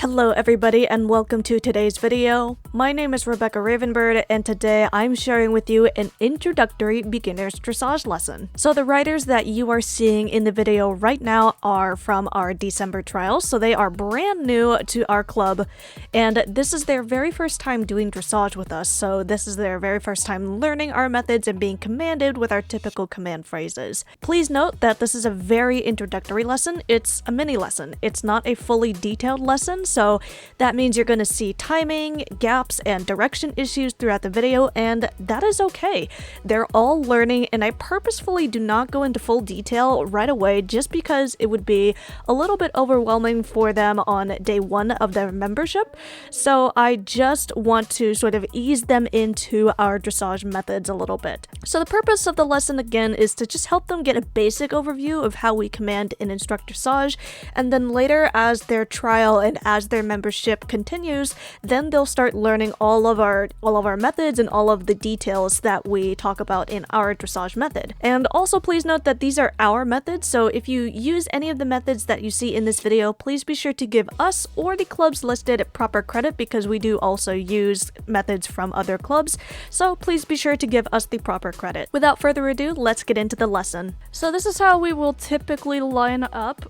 Hello everybody and welcome to today's video. My name is Rebecca Ravenbird and today I'm sharing with you an introductory beginner's dressage lesson. So the riders that you are seeing in the video right now are from our December trials, so they are brand new to our club and this is their very first time doing dressage with us, so this is their very first time learning our methods and being commanded with our typical command phrases. Please note that this is a very introductory lesson. It's a mini lesson. It's not a fully detailed lesson, so that means you're going to see timing, gaps, and direction issues throughout the video, and that is okay. They're all learning, and I purposefully do not go into full detail right away just because it would be a little bit overwhelming for them on day one of their membership. So I just want to sort of ease them into our dressage methods a little bit. So the purpose of the lesson again is to just help them get a basic overview of how we command and instruct dressage, and then later as their trial and as their membership continues, then they'll start learning all of our methods and all of the details that we talk about in our dressage method. And also please note that these are our methods, so if you use any of the methods that you see in this video, please be sure to give us or the clubs listed proper credit because we do also use methods from other clubs, so please be sure to give us the proper credit. Without further ado, let's get into the lesson. So this is how we will typically line up.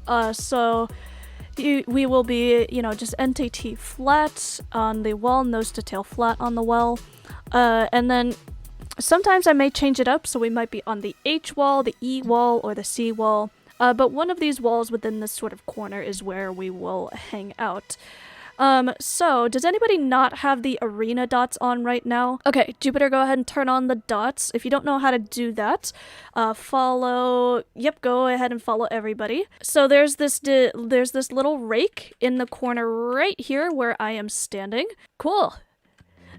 We will be, just NTT flat on the wall, nose to tail flat on the wall. And then sometimes I may change it up, so we might be on the H wall, the E wall, or the C wall. But one of these walls within this sort of corner is where we will hang out. So does anybody not have the arena dots on right now? Okay, Jupiter, go ahead and turn on the dots. If you don't know how to do that, go ahead and follow everybody. So there's this little rake in the corner right here where I am standing. Cool.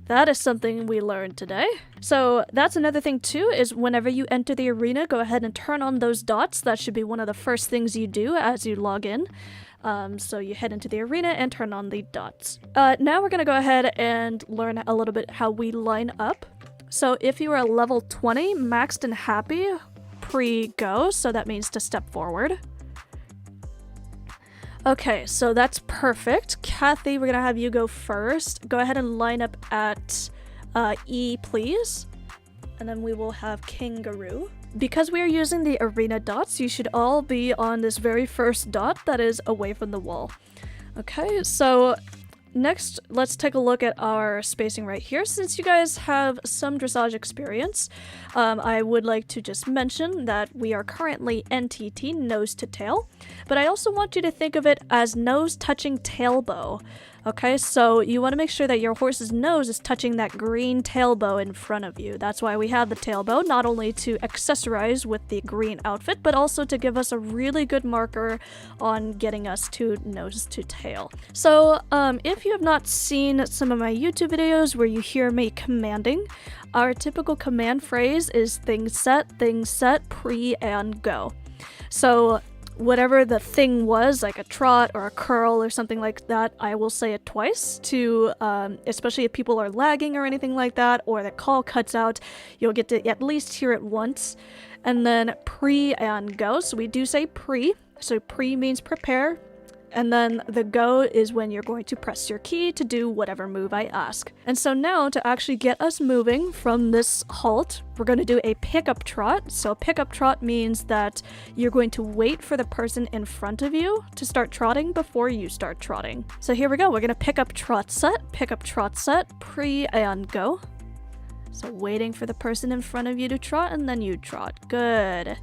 That is something we learned today. So that's another thing too, is whenever you enter the arena, go ahead and turn on those dots. That should be one of the first things you do as you log in. So you head into the arena and turn on the dots. Now we're gonna go ahead and learn a little bit how we line up. So if you are level 20, maxed and happy, pre-go, so that means to step forward. Okay, so that's perfect. Kathy, we're gonna have you go first. Go ahead and line up at E, please. And then we will have Kangaroo. Because we are using the arena dots, you should all be on this very first dot that is away from the wall. Okay, so next, let's take a look at our spacing right here. Since you guys have some dressage experience, I would like to just mention that we are currently NTT, nose to tail, but I also want you to think of it as nose touching tail bow. Okay, so you want to make sure that your horse's nose is touching that green tail bow in front of you. That's why we have the tail bow, not only to accessorize with the green outfit, but also to give us a really good marker on getting us to nose to tail. So if you have not seen some of my YouTube videos where you hear me commanding, our typical command phrase is things set, pre, and go. So whatever the thing was, like a trot or a curl or something like that, I will say it twice to, especially if people are lagging or anything like that, or the call cuts out, you'll get to at least hear it once. And then pre and go, so we do say pre, so pre means prepare, and then the go is when you're going to press your key to do whatever move I ask. And so now to actually get us moving from this halt, we're going to do a pickup trot. So pickup trot means that you're going to wait for the person in front of you to start trotting before you start trotting. So here we go. We're going to pick up trot set, pre and go. So waiting for the person in front of you to trot and then you trot. Good.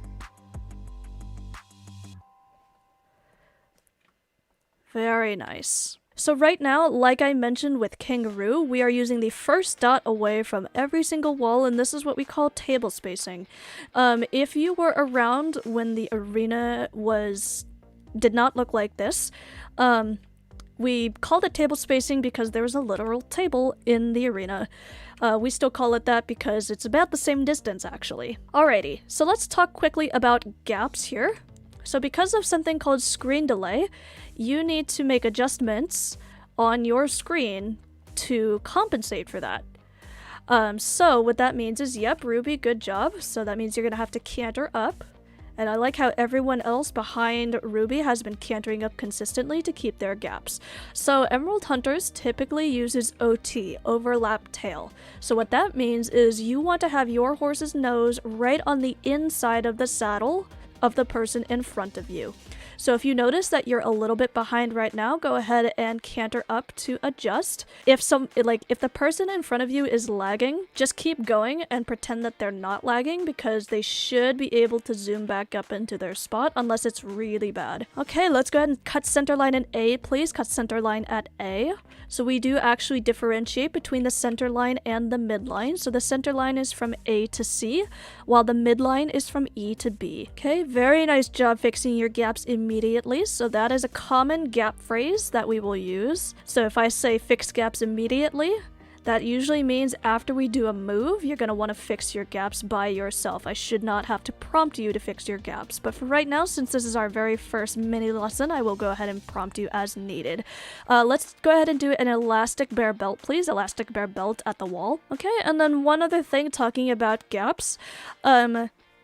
Very nice. So right now, like I mentioned with Kangaroo, we are using the first dot away from every single wall, and this is what we call table spacing. If you were around when the arena did not look like this, we called it table spacing because there was a literal table in the arena. We still call it that because it's about the same distance, actually. Alrighty, so let's talk quickly about gaps here. So because of something called screen delay, you need to make adjustments on your screen to compensate for that. So what that means is, yep, Ruby, good job. So that means you're gonna have to canter up And I like how everyone else behind Ruby has been cantering up consistently to keep their gaps. So Emerald Hunters typically uses OT, overlap tail. So what that means is you want to have your horse's nose right on the inside of the saddle of the person in front of you. So if you notice that you're a little bit behind right now, go ahead and canter up to adjust. If the person in front of you is lagging, just keep going and pretend that they're not lagging, because they should be able to zoom back up into their spot unless it's really bad. Okay, let's go ahead and cut center line in A, please. Cut center line at A. So we do actually differentiate between the center line and the midline. So the center line is from A to C, while the midline is from E to B. Okay, very nice job fixing your gaps immediately. So that is a common gap phrase that we will use. So if I say fix gaps immediately, that usually means after we do a move, you're going to want to fix your gaps by yourself. I should not have to prompt you to fix your gaps. But for right now, since this is our very first mini lesson, I will go ahead and prompt you as needed. Let's go ahead and do an elastic bear belt, please. Elastic bear belt at the wall. Okay, and then one other thing talking about gaps.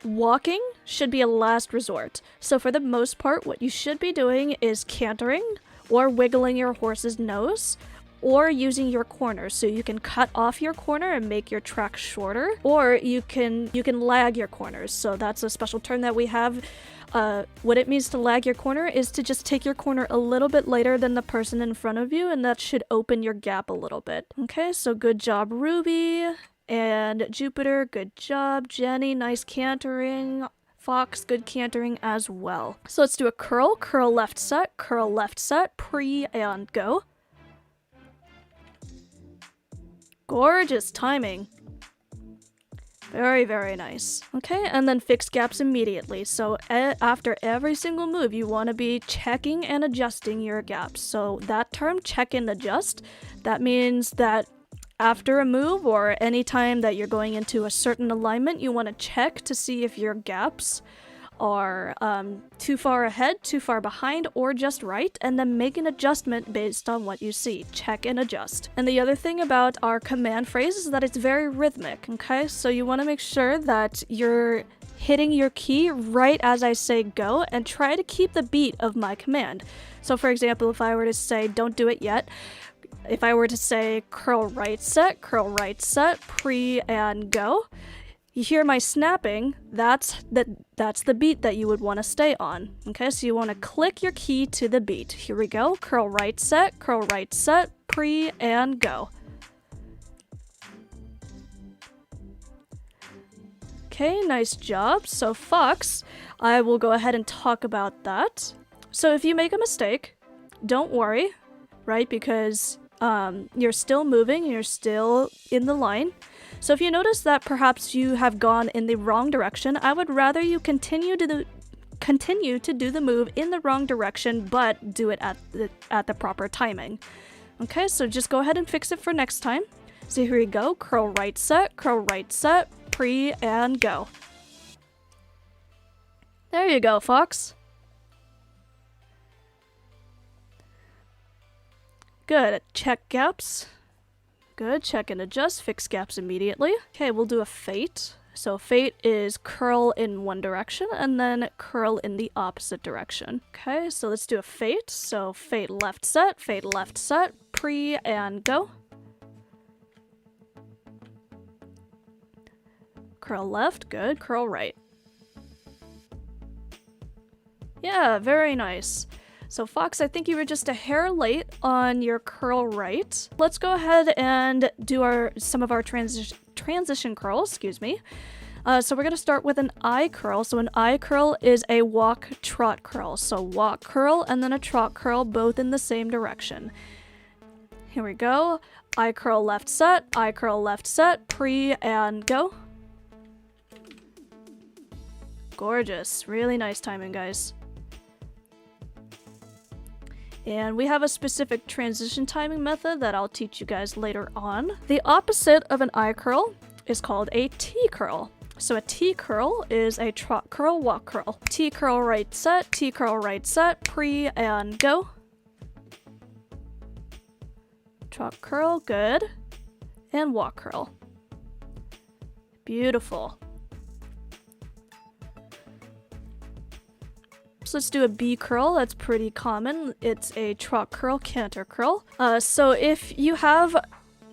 Walking should be a last resort. So for the most part, what you should be doing is cantering or wiggling your horse's nose, or using your corner. So you can cut off your corner and make your track shorter, or you can lag your corners. So that's a special term that we have. What it means to lag your corner is to just take your corner a little bit later than the person in front of you, and that should open your gap a little bit. Okay, so good job, Ruby. And Jupiter, good job. Jenny, nice cantering. Fox, good cantering as well. So let's do a curl. Curl left set, pre and go. Gorgeous timing. Very, very nice. Okay, and then fix gaps immediately. So after every single move, you want to be checking and adjusting your gaps. So that term, check and adjust, that means that after a move or any time that you're going into a certain alignment, you want to check to see if your gaps are too far ahead, too far behind, or just right, and then make an adjustment based on what you see. Check and adjust. And the other thing about our command phrase is that it's very rhythmic, okay? So you want to make sure that you're hitting your key right as I say go, and try to keep the beat of my command. So for example, if I were to say don't do it yet, if I were to say curl right set, pre and go, you hear my snapping, that's the beat that you would want to stay on. Okay, so you want to click your key to the beat. Here we go. Curl right set, pre and go. Okay, nice job. So Fox, I will go ahead and talk about that. So if you make a mistake, don't worry, right? Because you're still moving, you're still in the line. So if you notice that perhaps you have gone in the wrong direction, I would rather you continue to do the move in the wrong direction, but do it at the proper timing. Okay, so just go ahead and fix it for next time. So here we go. Curl right set, pre and go. There you go, Fox. Good. Check gaps. Good. Check and adjust. Fix gaps immediately. Okay, we'll do a fate. So fate is curl in one direction and then curl in the opposite direction. Okay, so let's do a fate. So fate left set, pre and go. Curl left. Good. Curl right. Yeah, very nice. So Fox, I think you were just a hair late on your curl right. Let's go ahead and do some of our transition curls, excuse me. So we're going to start with an I curl. So an I curl is a walk trot curl. So walk curl and then a trot curl, both in the same direction. Here we go. I curl left set, pre and go. Gorgeous. Really nice timing, guys. And we have a specific transition timing method that I'll teach you guys later on. The opposite of an I curl is called a T curl. So a T curl is a trot curl, walk curl. T curl right set, pre and go. Trot curl, good. And walk curl. Beautiful. Fox, let's do a B curl. That's pretty common. It's a trot curl, canter curl. So if you have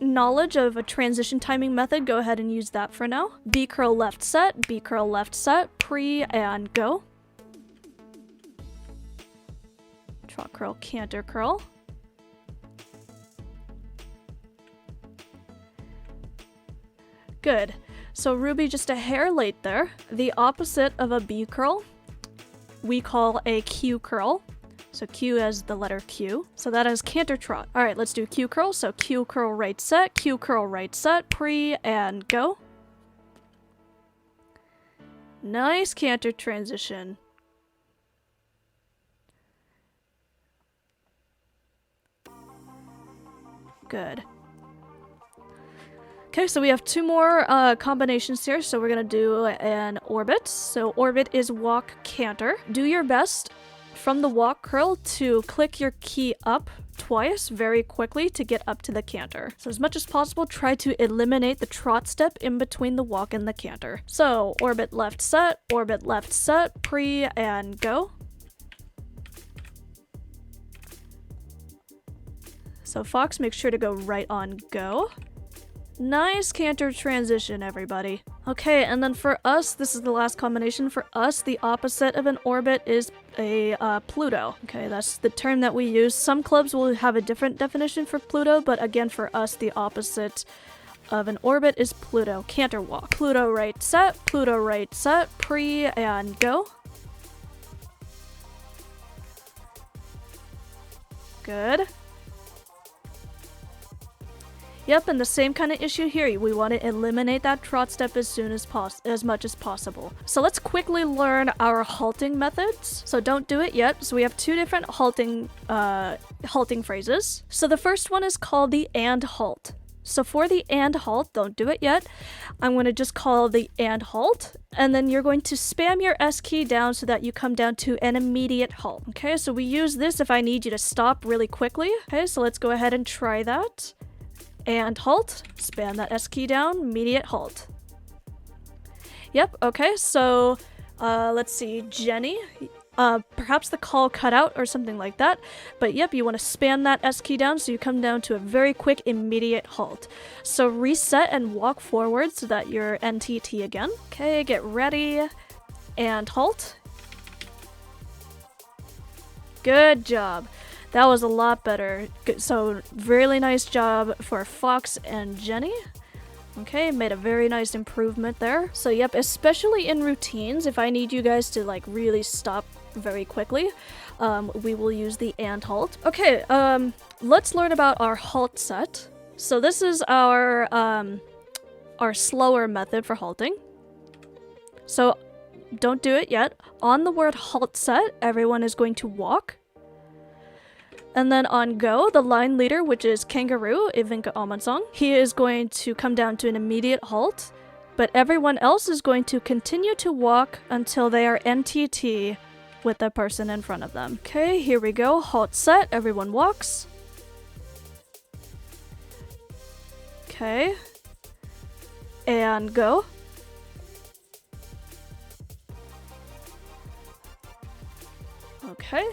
knowledge of a transition timing method, go ahead and use that for now. B curl left set, B curl left set, pre and go. Trot curl, canter curl. Good. So Ruby just a hair late there. The opposite of a B curl we call a Q curl. So Q as the letter Q. So that is canter trot. All right, let's do Q curl. So Q curl right set, Q curl right set, pre and go. Nice canter transition. Good. Okay, so we have two more combinations here. So we're gonna do an orbit. So orbit is walk canter. Do your best from the walk curl to click your key up twice very quickly to get up to the canter. So as much as possible, try to eliminate the trot step in between the walk and the canter. So orbit left set, pre and go. So Fox, make sure to go right on go. Nice canter transition, everybody. Okay, and then for us, this is the last combination. For us, the opposite of an orbit is a Pluto. Okay, that's the term that we use. Some clubs will have a different definition for Pluto, but again, for us, the opposite of an orbit is Pluto. Canter walk. Pluto right set, pre and go. Good. Yep, and the same kind of issue here. We want to eliminate that trot step as much as possible. So let's quickly learn our halting methods. So don't do it yet. So we have two different halting phrases. So the first one is called the and halt. So for the and halt, don't do it yet. I'm going to just call the and halt, and then you're going to spam your S key down so that you come down to an immediate halt. Okay, so we use this if I need you to stop really quickly. Okay, so let's go ahead and try that. And halt, spam that S key down, immediate halt. Yep, okay, so let's see, Jenny. Perhaps the call cut out or something like that. But yep, you want to spam that S key down so you come down to a very quick immediate halt. So reset and walk forward so that you're NTT again. Okay, get ready and halt. Good job. That was a lot better. So really nice job for Fox and Jenny. Okay, made a very nice improvement there. So yep, especially in routines, if I need you guys to like really stop very quickly, we will use the and halt. Okay, let's learn about our halt set. So this is our slower method for halting. So don't do it yet. On the word halt set, everyone is going to walk. And then on go, the line leader, which is Kangaroo, Ivinka Amansong, he is going to come down to an immediate halt, but everyone else is going to continue to walk until they are NTT with the person in front of them. Okay, here we go. Halt set, everyone walks. Okay. And go. Okay.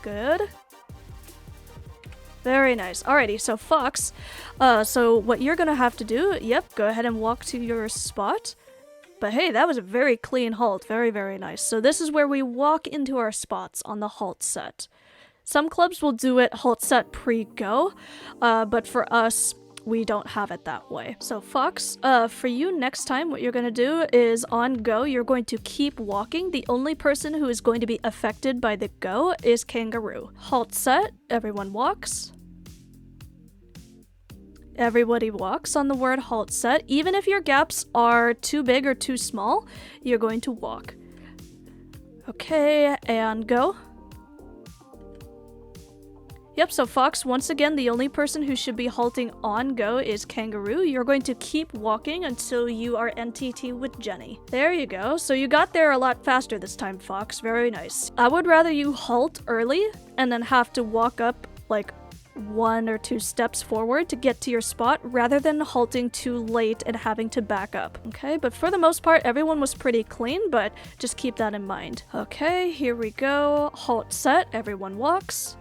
Good. Very nice. Alrighty, so Fox, so what you're gonna have to do, yep, go ahead and walk to your spot. But hey, that was a very clean halt. Very, very nice. So this is where we walk into our spots on the halt set. Some clubs will do it halt set pre-go, but for us, we don't have it that way. So Fox, for you next time, what you're gonna do is on go, you're going to keep walking. The only person who is going to be affected by the go is Kangaroo. Halt set, everyone walks. Everybody walks on the word halt set. Even if your gaps are too big or too small, you're going to walk. Okay, and go. Yep, so Fox, once again, the only person who should be halting on go is Kangaroo. You're going to keep walking until you are NTT with Jenny. There you go. So you got there a lot faster this time, Fox. Very nice. I would rather you halt early and then have to walk up, like, 1 or 2 steps forward to get to your spot rather than halting too late and having to back up, okay? But for the most part, everyone was pretty clean, but just keep that in mind. Okay, here we go. Halt set, everyone walks.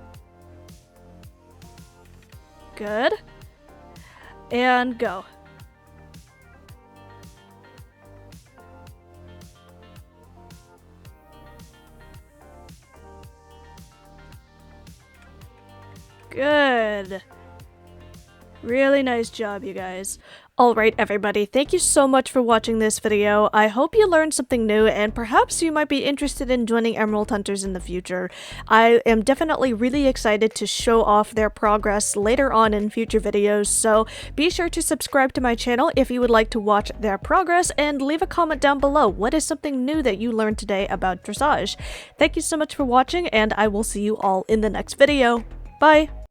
Good. And go. Good. Really nice job, you guys. Alright everybody, thank you so much for watching this video. I hope you learned something new and perhaps you might be interested in joining Emerald Hunters in the future. I am definitely really excited to show off their progress later on in future videos, so be sure to subscribe to my channel if you would like to watch their progress and leave a comment down below. What is something new that you learned today about dressage? Thank you so much for watching and I will see you all in the next video. Bye!